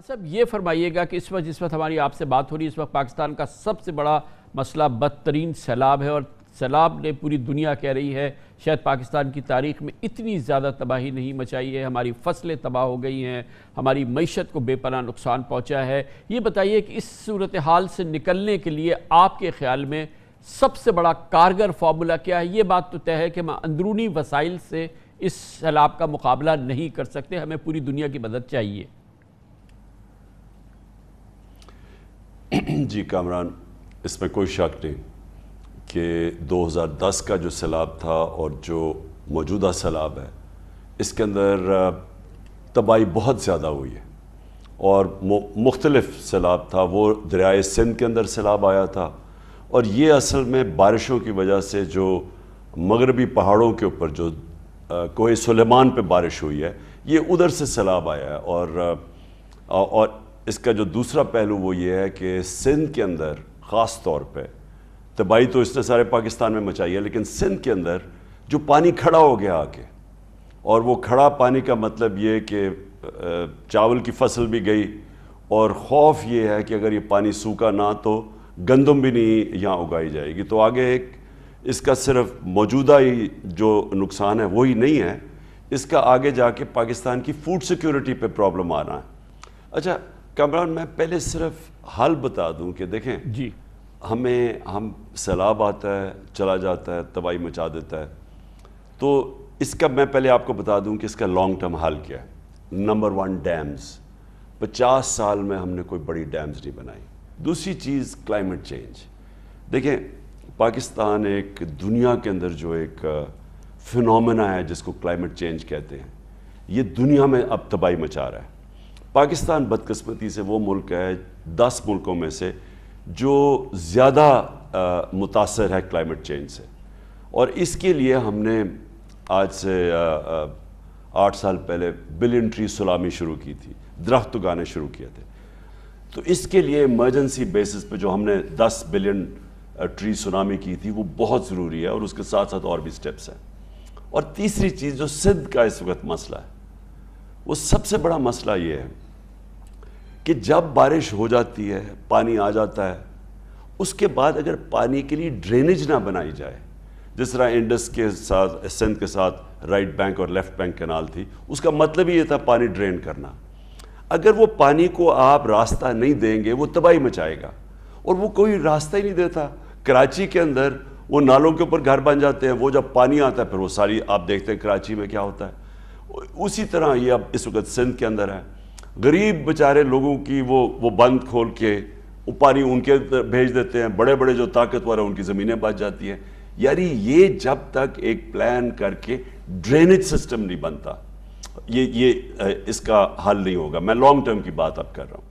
صاحب یہ فرمائیے گا کہ جس وقت ہماری آپ سے بات ہو رہی ہے، اس وقت پاکستان کا سب سے بڑا مسئلہ بدترین سیلاب ہے، اور سیلاب نے پوری دنیا کہہ رہی ہے شاید پاکستان کی تاریخ میں اتنی زیادہ تباہی نہیں مچائی ہے، ہماری فصلیں تباہ ہو گئی ہیں، ہماری معیشت کو بے پناہ نقصان پہنچا ہے۔ یہ بتائیے کہ اس صورتحال سے نکلنے کے لیے آپ کے خیال میں سب سے بڑا کارگر فارمولا کیا ہے؟ یہ بات تو طے ہے کہ ہم اندرونی وسائل سے اس سیلاب کا مقابلہ نہیں کر سکتے، ہمیں پوری دنیا کی مدد چاہیے۔ جی کامران، اس میں کوئی شک نہیں کہ 2010 کا جو سیلاب تھا اور جو موجودہ سیلاب ہے اس کے اندر تباہی بہت زیادہ ہوئی ہے، اور مختلف سیلاب تھا۔ وہ دریائے سندھ کے اندر سیلاب آیا تھا، اور یہ اصل میں بارشوں کی وجہ سے جو مغربی پہاڑوں کے اوپر جو کوہ سلیمان پہ بارش ہوئی ہے، یہ ادھر سے سیلاب آیا ہے۔ اور اس کا جو دوسرا پہلو وہ یہ ہے کہ سندھ کے اندر خاص طور پہ تباہی تو اس نے سارے پاکستان میں مچائی ہے، لیکن سندھ کے اندر جو پانی کھڑا ہو گیا آ کے، اور وہ کھڑا پانی کا مطلب یہ کہ چاول کی فصل بھی گئی، اور خوف یہ ہے کہ اگر یہ پانی سوکھا نہ تو گندم بھی نہیں یہاں اگائی جائے گی۔ تو آگے ایک اس کا صرف موجودہ ہی جو نقصان ہے وہی نہیں ہے، اس کا آگے جا کے پاکستان کی فوڈ سیکیورٹی پہ پرابلم آنا ہے۔ اچھا کامران، میں پہلے صرف حل بتا دوں کہ دیکھیں جی، ہم سیلاب آتا ہے، چلا جاتا ہے، تباہی مچا دیتا ہے، تو اس کا میں پہلے آپ کو بتا دوں کہ اس کا لانگ ٹرم حل کیا ہے۔ Number 1، dams. 50 سال میں ہم نے کوئی بڑی ڈیمز نہیں بنائی۔ دوسری چیز کلائمیٹ چینج۔ دیکھیں پاکستان ایک دنیا کے اندر جو ایک فنومینا ہے جس کو کلائمیٹ چینج کہتے ہیں، یہ دنیا میں اب تباہی مچا رہا ہے۔ پاکستان بدقسمتی سے وہ ملک ہے 10 ملکوں میں سے جو زیادہ متاثر ہے کلائمیٹ چینج سے، اور اس کے لیے ہم نے آج سے 8 سال پہلے بلین ٹری سلامی شروع کی تھی، درخت اگانے شروع کیے تھے۔ تو اس کے لیے ایمرجنسی بیسس پہ جو ہم نے 10 بلین ٹری سونامی کی تھی وہ بہت ضروری ہے، اور اس کے ساتھ ساتھ اور بھی سٹیپس ہیں۔ اور تیسری چیز جو سندھ کا اس وقت مسئلہ ہے، وہ سب سے بڑا مسئلہ یہ ہے کہ جب بارش ہو جاتی ہے، پانی آ جاتا ہے، اس کے بعد اگر پانی کے لیے ڈرینیج نہ بنائی جائے، جس طرح انڈس کے ساتھ سندھ کے ساتھ رائٹ بینک اور لیفٹ بینک کینال تھی، اس کا مطلب ہی یہ تھا پانی ڈرین کرنا۔ اگر وہ پانی کو آپ راستہ نہیں دیں گے وہ تباہی مچائے گا، اور وہ کوئی راستہ ہی نہیں دیتا۔ کراچی کے اندر وہ نالوں کے اوپر گھر بن جاتے ہیں، وہ جب پانی آتا ہے پھر وہ ساری آپ دیکھتے ہیں کراچی میں کیا ہوتا ہے۔ اسی طرح یہ اب اس وقت سندھ کے اندر ہے، غریب بیچارے لوگوں کی وہ بند کھول کے وہ پانی ان کے بھیج دیتے ہیں، بڑے بڑے جو طاقتور ہیں ان کی زمینیں بچ جاتی ہیں۔ یعنی یہ جب تک ایک پلان کر کے ڈرینیج سسٹم نہیں بنتا، یہ اس کا حل نہیں ہوگا۔ میں لانگ ٹرم کی بات اب کر رہا ہوں۔